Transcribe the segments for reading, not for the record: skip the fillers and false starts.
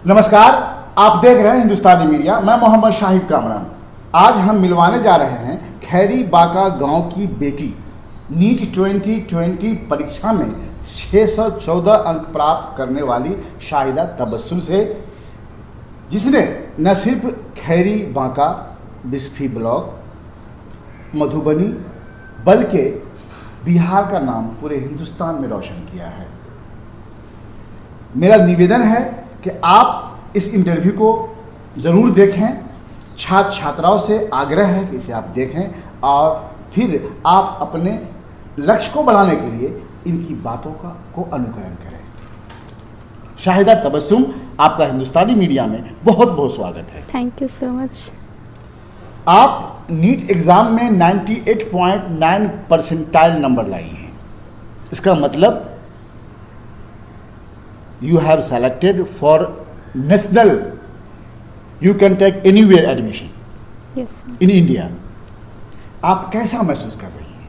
नमस्कार, आप देख रहे हैं हिंदुस्तानी मीडिया। मैं मोहम्मद शाहिद कामरान। आज हम मिलवाने जा रहे हैं खैरी बाका गांव की बेटी नीट 2020 परीक्षा में 614 अंक प्राप्त करने वाली शाहिदा तबस्सुम से, जिसने न सिर्फ खैरी बाका बिस्फी ब्लॉक मधुबनी बल्कि बिहार का नाम पूरे हिंदुस्तान में रोशन किया है। मेरा निवेदन है कि आप इस इंटरव्यू को ज़रूर देखें। छात्र छात्राओं से आग्रह है कि इसे आप देखें और फिर आप अपने लक्ष्य को बढ़ाने के लिए इनकी बातों को अनुकरण करें। शाहिदा तबस्सुम, आपका हिंदुस्तानी मीडिया में बहुत बहुत स्वागत है। Thank you so much. आप नीट एग्ज़ाम में 98.9 परसेंटाइल नंबर लाई हैं। इसका मतलब you have selected for national, you can take anywhere admission yes, in India। आप कैसा महसूस कर रही हैं?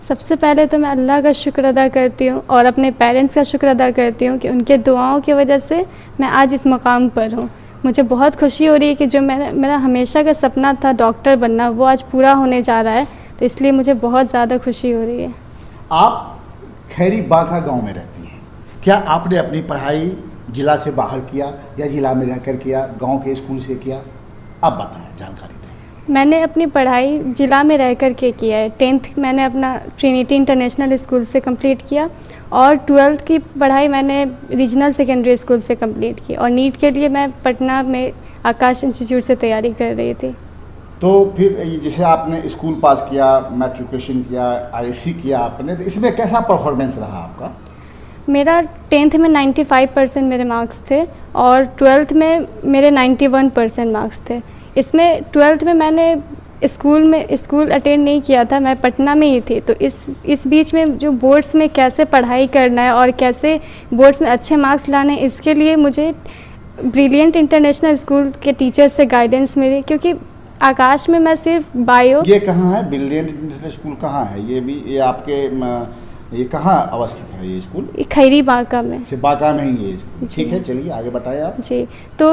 सबसे पहले तो मैं अल्लाह का शुक्र अदा करती हूँ और अपने पेरेंट्स का शुक्र अदा करती हूँ कि उनके दुआओं की वजह से मैं आज इस मकाम पर हूँ। मुझे बहुत खुशी हो रही है कि जो मेरा हमेशा का सपना था डॉक्टर बनना, वो आज पूरा होने जा रहा है, तो इसलिए मुझे बहुत ज़्यादा खुशी हो रही है। आप खैरी बाका गांव में रहती हैं। क्या आपने अपनी पढ़ाई जिला से बाहर किया या जिला में रहकर किया, गांव के स्कूल से किया? आप बताएं, जानकारी दें। मैंने अपनी पढ़ाई जिला में रह कर के किया है। 10th मैंने अपना ट्रिनिटी इंटरनेशनल स्कूल से कंप्लीट किया और 12th की पढ़ाई मैंने रीजनल सेकेंडरी स्कूल से कंप्लीट की और नीट के लिए मैं पटना में आकाश इंस्टीट्यूट से तैयारी कर रही थी। तो फिर जैसे आपने स्कूल पास किया, मैट्रिकुलेशन किया, ISC किया आपने, तो इसमें कैसा परफॉर्मेंस रहा आपका? मेरा 10th में 95% मेरे मार्क्स थे और 12th में मेरे 91% मार्क्स थे। इसमें 12th में मैंने स्कूल अटेंड नहीं किया था, मैं पटना में ही थी। तो इस बीच में जो बोर्ड्स में कैसे पढ़ाई करना है और कैसे बोर्ड्स में अच्छे मार्क्स लाने हैं, इसके लिए मुझे ब्रिलियंट इंटरनेशनल स्कूल के टीचर से गाइडेंस मिली, क्योंकि आकाश में मैं सिर्फ बायो। ये कहाँ है ब्रिलियंट इंटरनेशनल स्कूल? कहाँ है ये आपके ये कहाँ अवस्थित है ये स्कूल? खैरी बाका में। बाका में ही ये स्कूल। ठीक है, चलिए आगे बताएं आप। जी, तो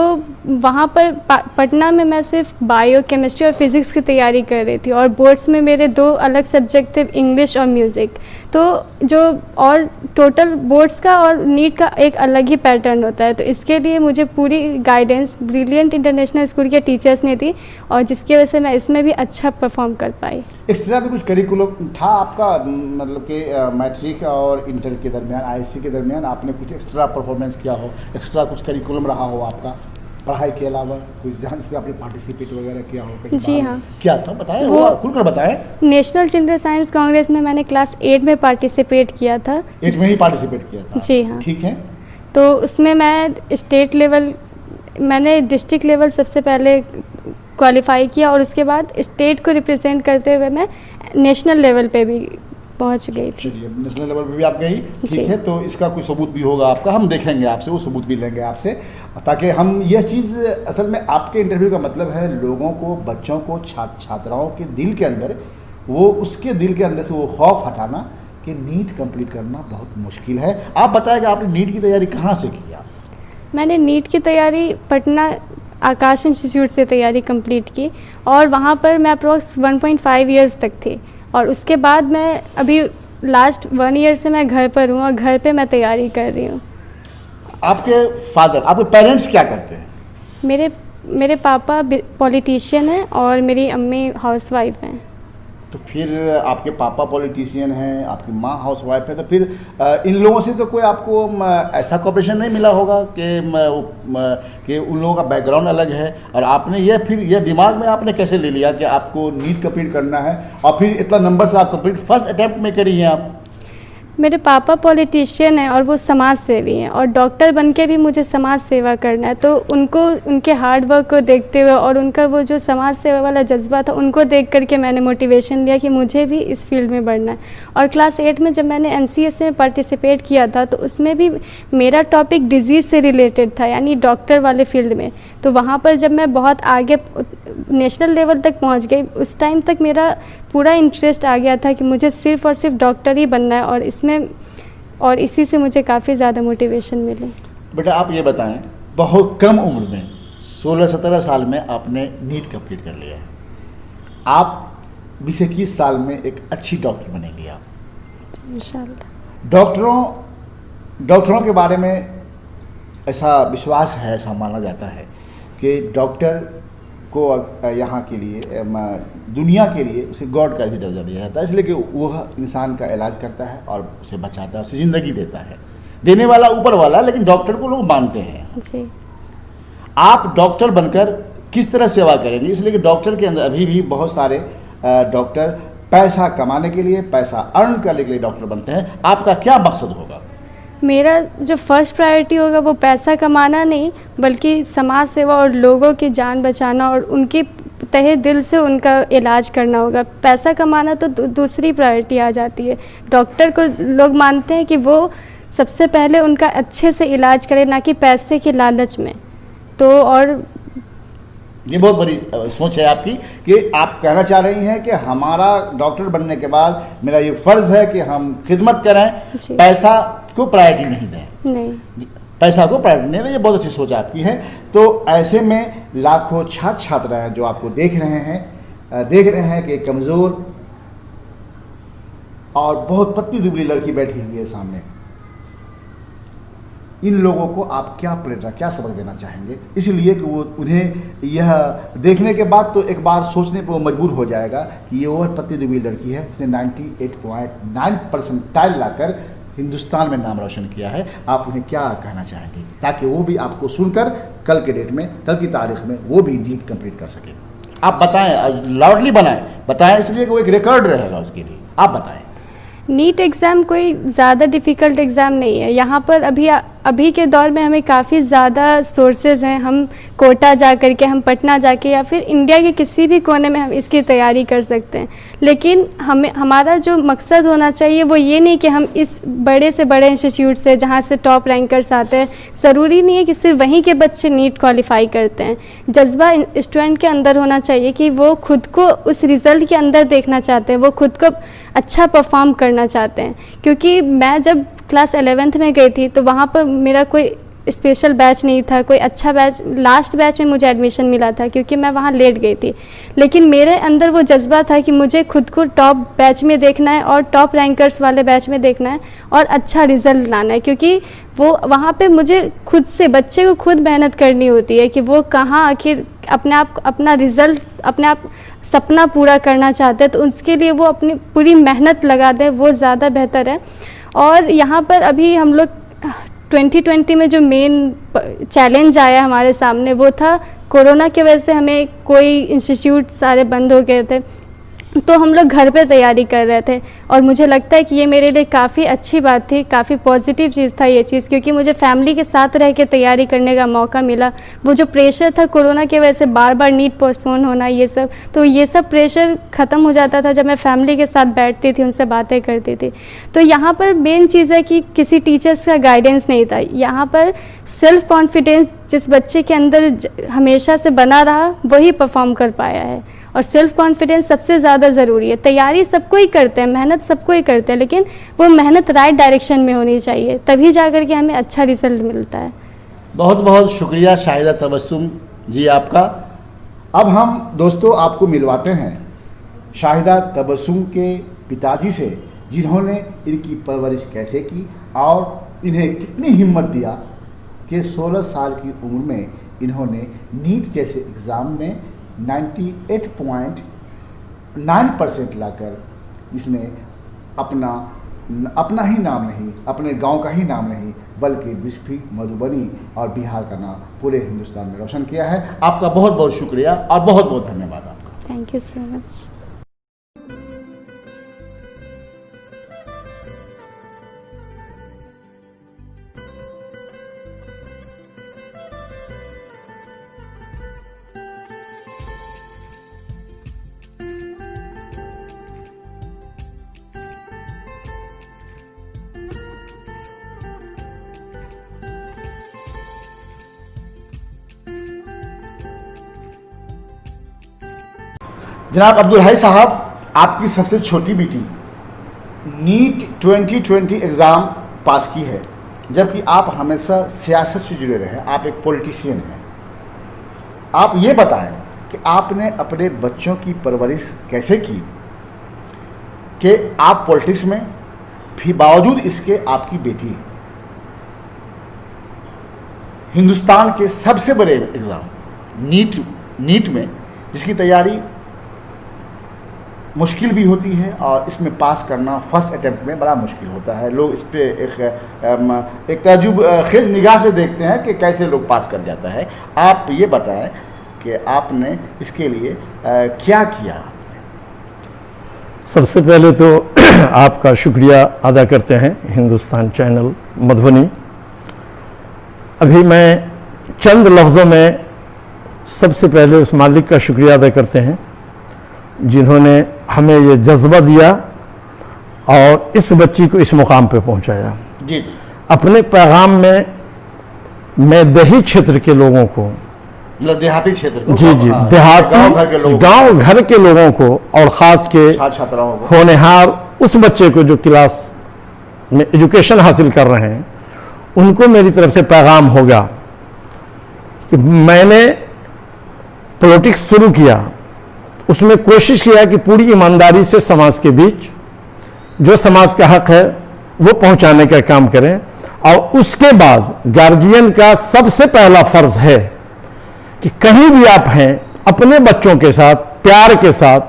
वहाँ पर पटना में मैं सिर्फ बायो, केमिस्ट्री और फिज़िक्स की तैयारी कर रही थी और बोर्ड्स में मेरे 2 अलग सब्जेक्ट थे, इंग्लिश और म्यूज़िक। तो जो और टोटल बोर्ड्स का और नीट का एक अलग ही पैटर्न होता है, तो इसके लिए मुझे पूरी गाइडेंस ब्रिलियंट इंटरनेशनल स्कूल के टीचर्स ने दी और जिसकी वजह से मैं इसमें भी अच्छा परफॉर्म कर पाई। एक्स्ट्रा भी कुछ करिकुलम था आपका, मतलब कि मैट्रिक और इंटर के दरमियान, ISC के दरमियान आपने कुछ एक्स्ट्रा परफॉर्मेंस किया हो, एक्स्ट्रा कुछ करिकुलम रहा हो आपका पढ़ाई के अलावा, कुछ जहाँ इसमें आपने पार्टिसिपेट वगैरह किया हो कहीं? जी हाँ। क्या था बताएं, वो आप खुलकर बताएं। नेशनल चिल्ड्रन साइंस कांग्रेस में मैंने क्लास 8 में पार्टिसिपेट किया था। 8 में ही पार्टिसिपेट किया था? जी हाँ। ठीक है। तो उसमें मैं स्टेट लेवल, मैंने डिस्ट्रिक्ट लेवल सबसे पहले क्वालिफाई किया और उसके बाद स्टेट को रिप्रेजेंट करते हुए मैं नेशनल लेवल पे भी पहुंच गई थी। चलिए, नेशनल लेवल पे भी आप गई, ठीक है। तो इसका कोई सबूत भी होगा आपका, हम देखेंगे आपसे, वो सबूत भी लेंगे आपसे, ताकि हम यह चीज़, असल में आपके इंटरव्यू का मतलब है लोगों को, बच्चों को, छात्राओं के दिल के अंदर, उसके दिल के अंदर से वो खौफ हटाना कि नीट कंप्लीट करना बहुत मुश्किल है। आप बताएगा आपने नीट की तैयारी कहाँ से की? मैंने नीट की तैयारी पटना आकाश इंस्टीट्यूट से तैयारी कंप्लीट की और वहाँ पर मैं अप्रोक्स 1.5 ईयर्स तक थी और उसके बाद मैं अभी लास्ट 1 ईयर से मैं घर पर हूँ और घर पे मैं तैयारी कर रही हूँ। आपके पेरेंट्स क्या करते हैं? मेरे पापा पॉलिटिशियन हैं और मेरी अम्मी हाउसवाइफ हैं। तो फिर आपके पापा पॉलिटिशियन हैं, आपकी माँ हाउसवाइफ है, तो फिर इन लोगों से तो कोई आपको ऐसा कॉपरेशन नहीं मिला होगा कि उन लोगों का बैकग्राउंड अलग है और आपने ये दिमाग में आपने कैसे ले लिया कि आपको नीट कंप्लीट करना है और फिर इतना नंबर से आप कंप्लीट फर्स्ट अटैम्प्ट में करी हैं आप? मेरे पापा पॉलिटिशियन हैं और वो समाज सेवी हैं और डॉक्टर बन के भी मुझे समाज सेवा करना है, तो उनके हार्ड वर्क को देखते हुए और उनका वो जो समाज सेवा वाला जज्बा था, उनको देख करके मैंने मोटिवेशन लिया कि मुझे भी इस फील्ड में बढ़ना है। और क्लास 8 में जब मैंने NCSA में पार्टिसिपेट किया था तो उसमें भी मेरा टॉपिक डिजीज़ से रिलेटेड था, यानी डॉक्टर वाले फील्ड में। तो वहाँ पर जब मैं बहुत आगे नेशनल लेवल तक पहुँच गई, उस टाइम तक मेरा पूरा इंटरेस्ट आ गया था कि मुझे सिर्फ़ और सिर्फ डॉक्टर ही बनना है और इसी से मुझे काफ़ी ज़्यादा मोटिवेशन मिली। बेटा आप ये बताएं बहुत कम उम्र में 16-17 साल में आपने नीट कंप्लीट कर लिया है। आप 20-21 साल में एक अच्छी डॉक्टर बनेंगी आप। इंशाल्लाह। डॉक्टरों के बारे में ऐसा विश्वास है, ऐसा माना जाता है कि डॉक्टर को यहाँ के लिए दुनिया के लिए उसे गॉड का भी दर्जा दिया जाता है, इसलिए कि वह इंसान का इलाज करता है और उसे बचाता है, उसे ज़िंदगी देता है। देने वाला ऊपर वाला, लेकिन डॉक्टर को लोग मानते हैं। जी। आप डॉक्टर बनकर किस तरह सेवा करेंगे? इसलिए कि डॉक्टर के अंदर अभी भी बहुत सारे डॉक्टर पैसा कमाने के लिए, पैसा अर्न करने के लिए डॉक्टर बनते हैं। आपका क्या मकसद होगा? मेरा जो फर्स्ट प्रायोरिटी होगा वो पैसा कमाना नहीं, बल्कि समाज सेवा और लोगों की जान बचाना और उनके तहे दिल से उनका इलाज करना होगा। पैसा कमाना तो दूसरी प्रायोरिटी आ जाती है। डॉक्टर को लोग मानते हैं कि वो सबसे पहले उनका अच्छे से इलाज करे, ना कि पैसे के लालच में। तो और ये बहुत बड़ी सोच है आपकी कि आप कहना चाह रही हैं कि हमारा डॉक्टर बनने के बाद मेरा ये फ़र्ज़ है कि हम खिदमत करें, पैसा को प्रायोरिटी नहीं दें। नहीं, पैसा को प्रायोरिटी नहीं दें। ये बहुत अच्छी सोच आपकी है। तो ऐसे में लाखों छात्र छात्राएँ जो आपको देख रहे हैं कि एक कमज़ोर और बहुत पतली दुबली लड़की बैठी हुई है सामने। इन लोगों को आप क्या प्रेरणा, क्या सबक देना चाहेंगे? इसलिए कि वो उन्हें यह देखने के बाद तो एक बार सोचने पर वो मजबूर हो जाएगा कि ये और पतली दुबली लड़की है, उसने 98.9% लाकर हिंदुस्तान में नाम रोशन किया है। आप उन्हें क्या कहना चाहेंगे ताकि वो भी आपको सुनकर कल के डेट में, कल की तारीख में वो भी नीट कंप्लीट कर सके? आप बताएं, लाउडली बताएं, इसलिए कि वो एक रिकॉर्ड रहेगा उसके लिए। आप बताएं। नीट एग्ज़ाम कोई ज़्यादा डिफ़िकल्ट एग्ज़ाम नहीं है। यहाँ पर अभी के दौर में हमें काफ़ी ज़्यादा सोर्सेज हैं। हम कोटा जा कर के, हम पटना जाके या फिर इंडिया के किसी भी कोने में हम इसकी तैयारी कर सकते हैं। लेकिन हमारा जो मकसद होना चाहिए वो ये नहीं कि हम इस बड़े से बड़े इंस्टीट्यूट से, जहाँ से टॉप रैंकर्स आते हैं, ज़रूरी नहीं है कि सिर्फ वहीं के बच्चे नीट क्वालिफाई करते हैं। जज्बा स्टूडेंट के अंदर होना चाहिए कि वो खुद को उस रिज़ल्ट के अंदर देखना चाहते हैं, वो खुद को अच्छा परफॉर्म करना चाहते हैं। क्योंकि मैं जब क्लास 11th में गई थी तो वहाँ पर मेरा कोई स्पेशल बैच नहीं था, कोई अच्छा बैच, लास्ट बैच में मुझे एडमिशन मिला था क्योंकि मैं वहाँ लेट गई थी। लेकिन मेरे अंदर वो जज्बा था कि मुझे खुद को टॉप बैच में देखना है और टॉप रैंकर्स वाले बैच में देखना है और अच्छा रिज़ल्ट लाना है। क्योंकि वो वहाँ पे मुझे खुद से, बच्चे को खुद मेहनत करनी होती है कि वो कहाँ आखिर अपना रिज़ल्ट, अपने आप सपना पूरा करना चाहते हैं, तो उसके लिए वो अपनी पूरी मेहनत लगा दें, वो ज़्यादा बेहतर है। और यहाँ पर अभी हम लोग 2020 में जो मेन चैलेंज आया हमारे सामने वो था कोरोना की वजह से हमें कोई इंस्टीट्यूट सारे बंद हो गए थे, तो हम लोग घर पे तैयारी कर रहे थे। और मुझे लगता है कि ये मेरे लिए काफ़ी अच्छी बात थी, काफ़ी पॉजिटिव चीज़ था ये चीज़, क्योंकि मुझे फैमिली के साथ रह के तैयारी करने का मौका मिला। वो जो प्रेशर था कोरोना की वजह से बार बार नीट पोस्टपोन होना, ये सब, तो ये सब प्रेशर ख़त्म हो जाता था जब मैं फैमिली के साथ बैठती थी, उनसे बातें करती थी। तो यहाँ पर मेन चीज़ है कि किसी टीचर्स का गाइडेंस नहीं था। यहाँ पर सेल्फ कॉन्फिडेंस जिस बच्चे के अंदर हमेशा से बना रहा वही परफॉर्म कर पाया है। और सेल्फ कॉन्फिडेंस सबसे ज़्यादा ज़रूरी है। तैयारी सबको ही करते हैं, मेहनत सबको ही करते हैं, लेकिन वो मेहनत राइट डायरेक्शन में होनी चाहिए, तभी जाकर के हमें अच्छा रिजल्ट मिलता है। बहुत बहुत शुक्रिया शाहिदा तबस्सुम जी आपका। अब हम दोस्तों आपको मिलवाते हैं शाहिदा तबस्सुम के पिताजी से, जिन्होंने इनकी परवरिश कैसे की और इन्हें कितनी हिम्मत दिया कि 16 साल की उम्र में इन्होंने नीट जैसे एग्ज़ाम में 98.9% लाकर इसने अपना ही नाम नहीं, अपने गांव का ही नाम नहीं, बल्कि बिस्फी, मधुबनी और बिहार का नाम पूरे हिंदुस्तान में रोशन किया है। आपका बहुत बहुत शुक्रिया और बहुत बहुत धन्यवाद आपका। Thank you so much. जनाब अब्दुल हाई साहब, आपकी सबसे छोटी बेटी नीट 2020 एग्ज़ाम पास की है जबकि आप हमेशा सियासत से जुड़े रहे, आप एक पॉलिटिशियन हैं। आप ये बताएं कि आपने अपने बच्चों की परवरिश कैसे की कि आप पॉलिटिक्स में भी बावजूद इसके आपकी बेटी है। हिंदुस्तान के सबसे बड़े एग्ज़ाम नीट में, जिसकी तैयारी मुश्किल भी होती है और इसमें पास करना फर्स्ट अटेम्प्ट में बड़ा मुश्किल होता है। लोग इस पर एक ताजुब खेज निगाह से देखते हैं कि कैसे लोग पास कर जाता है। आप ये बताएं कि आपने इसके लिए क्या किया। सबसे पहले तो आपका शुक्रिया अदा करते हैं हिंदुस्तान चैनल मधुबनी। अभी मैं चंद लफ्ज़ों में सबसे पहले उस मालिक का शुक्रिया अदा करते हैं जिन्होंने हमें ये जज्बा दिया और इस बच्ची को इस मुकाम पे पहुंचाया। जी जी। अपने पैगाम में मैं दही क्षेत्र के लोगों को, मतलब देहाती क्षेत्र, जी जी, देहाती गांव घर के लोगों को और ख़ास के छात्राओं को, होनहार उस बच्चे को जो क्लास में एजुकेशन हासिल कर रहे हैं, उनको मेरी तरफ से पैगाम होगा कि मैंने पॉलिटिक्स शुरू किया, उसमें कोशिश किया कि पूरी ईमानदारी से समाज के बीच जो समाज का हक है वो पहुंचाने का काम करें। और उसके बाद गार्जियन का सबसे पहला फर्ज है कि कहीं भी आप हैं, अपने बच्चों के साथ प्यार के साथ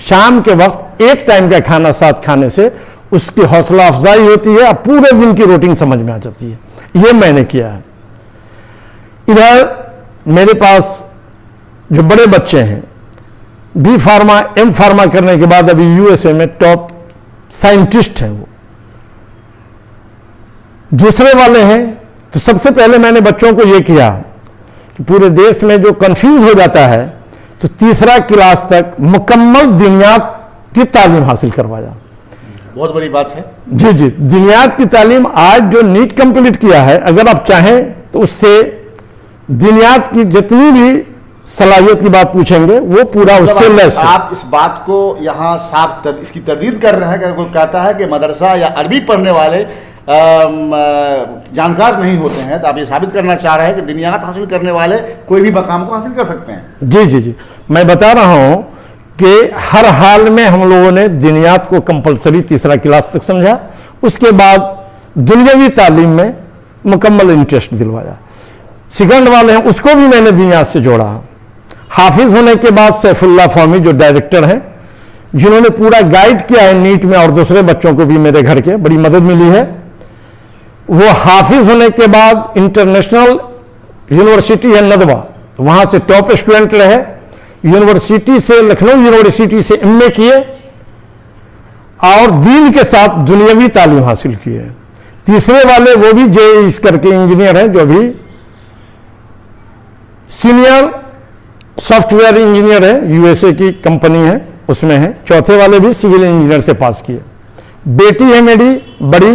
शाम के वक्त एक टाइम का खाना साथ खाने से उसकी हौसला अफजाई होती है और पूरे दिन की रूटीन समझ में आ जाती है। ये मैंने किया है। इधर मेरे पास जो बड़े बच्चे हैं, बी फार्मा एम फार्मा करने के बाद अभी यूएसए में टॉप साइंटिस्ट हैं वो। दूसरे वाले हैं, तो सबसे पहले मैंने बच्चों को ये किया कि पूरे देश में जो कंफ्यूज हो जाता है तो तीसरा क्लास तक मुकम्मल दिनियात की तालीम हासिल करवाया। बहुत बड़ी बात है। जी जी, दिनियात की तालीम आज जो नीट कंप्लीट किया है, अगर आप चाहें तो उससे दिनियात की जितनी भी सलाहियत की बात पूछेंगे वो पूरा उससे लेस है। आप इस बात को यहाँ साफ इसकी तरदीद कर रहे हैं कि कोई कहता है कि मदरसा या अरबी पढ़ने वाले जानकार नहीं होते हैं, तो आप ये साबित करना चाह रहे हैं कि दिनियात हासिल करने वाले कोई भी मकाम को हासिल कर सकते हैं। जी जी जी, मैं बता रहा हूँ कि हर हाल में हम लोगों ने दिनियात को कंपलसरी तीसरा क्लास तक समझा, उसके बाद दुनियावी तालीम में मुकम्मल इंटरेस्ट दिलवाया। सेकंड वाले हैं उसको भी मैंने दिनियात से जोड़ा। हाफिज होने के बाद सैफुल्लाह फहमी जो डायरेक्टर हैं, जिन्होंने पूरा गाइड किया है नीट में और दूसरे बच्चों को भी मेरे घर के बड़ी मदद मिली है, वो हाफिज होने के बाद इंटरनेशनल यूनिवर्सिटी है नदवा, वहां से टॉप स्टूडेंट रहे। यूनिवर्सिटी से, लखनऊ यूनिवर्सिटी से एमए किए और दीन के साथ दुनियावी तालीम हासिल की है। तीसरे वाले वो भी जेईई करके इंजीनियर हैं, जो भी सीनियर सॉफ्टवेयर इंजीनियर है, यूएसए की कंपनी है उसमें है। चौथे वाले भी सिविल इंजीनियर से पास किए। बेटी है मेरी बड़ी,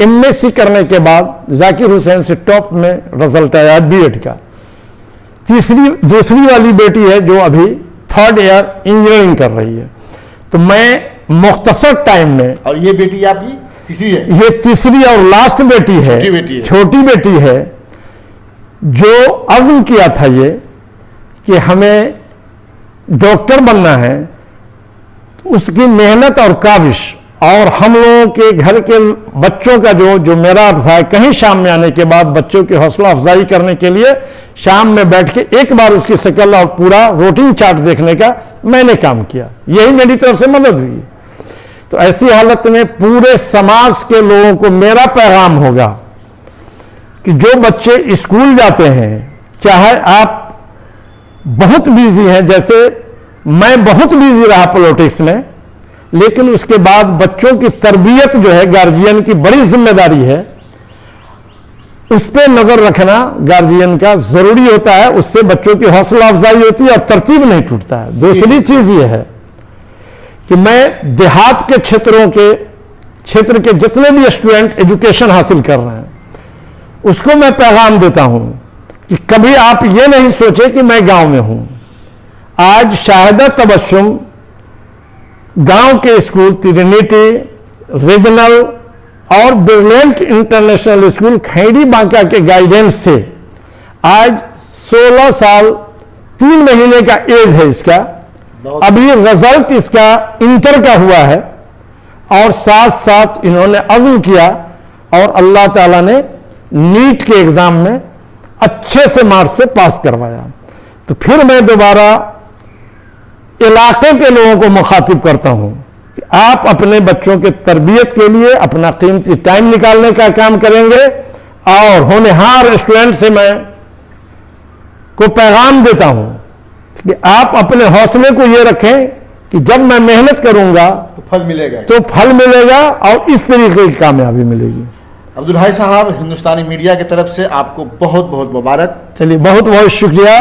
एमएससी करने के बाद जाकिर हुसैन से टॉप में रिजल्ट आया बीएड का। दूसरी वाली बेटी है जो अभी थर्ड ईयर इंजीनियरिंग कर रही है। तो मैं मुख्तसर टाइम में, और ये बेटी आपकी तीसरी है? ये तीसरी और लास्ट बेटी है, छोटी बेटी है, जो अज़्म किया था ये कि हमें डॉक्टर बनना है। उसकी मेहनत और काविश और हम लोगों के घर के बच्चों का जो मेरा अर्थ है, कहीं शाम में आने के बाद बच्चों की हौसला अफजाई करने के लिए शाम में बैठ के एक बार उसकी शक्ल और पूरा रूटीन चार्ट देखने का मैंने काम किया। यही मेरी तरफ से मदद हुई। तो ऐसी हालत में पूरे समाज के लोगों को मेरा पैगाम होगा कि जो बच्चे स्कूल जाते हैं, चाहे आप बहुत बिजी हैं, जैसे मैं बहुत बिजी रहा पॉलिटिक्स में, लेकिन उसके बाद बच्चों की तरबियत जो है गार्जियन की बड़ी जिम्मेदारी है, उस पर नजर रखना गार्जियन का जरूरी होता है। उससे बच्चों की हौसला अफजाई होती है और तरतीब नहीं टूटता है। दूसरी चीज यह है कि मैं देहात के क्षेत्र के जितने भी स्टूडेंट एजुकेशन हासिल कर रहे हैं, उसको मैं पैगाम देता हूं कि कभी आप ये नहीं सोचे कि मैं गांव में हूं। आज शाहिदा तबस्सुम गांव के स्कूल, ट्रिनिटी, रीजनल और ब्रिलियंट इंटरनेशनल स्कूल खैरी बांका के गाइडेंस से आज 16 साल 3 महीने का एज है इसका। अभी रिजल्ट इसका इंटर का हुआ है और साथ साथ इन्होंने अज़्म किया और अल्लाह ताला ने नीट के एग्जाम में अच्छे से मार्क्स से पास करवाया। तो फिर मैं दोबारा इलाके के लोगों को मुखातिब करता हूं कि आप अपने बच्चों के तरबियत के लिए अपना कीमती टाइम निकालने का काम करेंगे और होनहार स्टूडेंट से मैं को पैगाम देता हूं कि आप अपने हौसले को ये रखें कि जब मैं मेहनत करूंगा तो फल मिलेगा और इस तरीके की कामयाबी मिलेगी। अब्दुल हाई साहब, हिंदुस्तानी मीडिया की तरफ से आपको बहुत बहुत मुबारक। चलिए, बहुत बहुत शुक्रिया।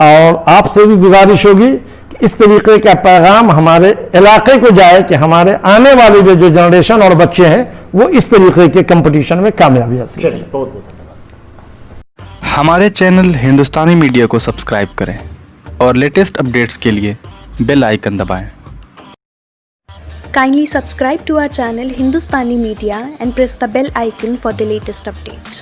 और आपसे भी गुजारिश होगी कि इस तरीके का पैगाम हमारे इलाके को जाए कि हमारे आने वाले जो जनरेशन और बच्चे हैं वो इस तरीके के कंपटीशन में कामयाबी हासिल करें। बहुत बहुत धन्यवाद। हमारे चैनल हिंदुस्तानी मीडिया को सब्सक्राइब करें और लेटेस्ट अपडेट्स के लिए बेल आइकन दबाएं। Kindly subscribe to our channel Hindustani Media and press the bell icon for the latest updates.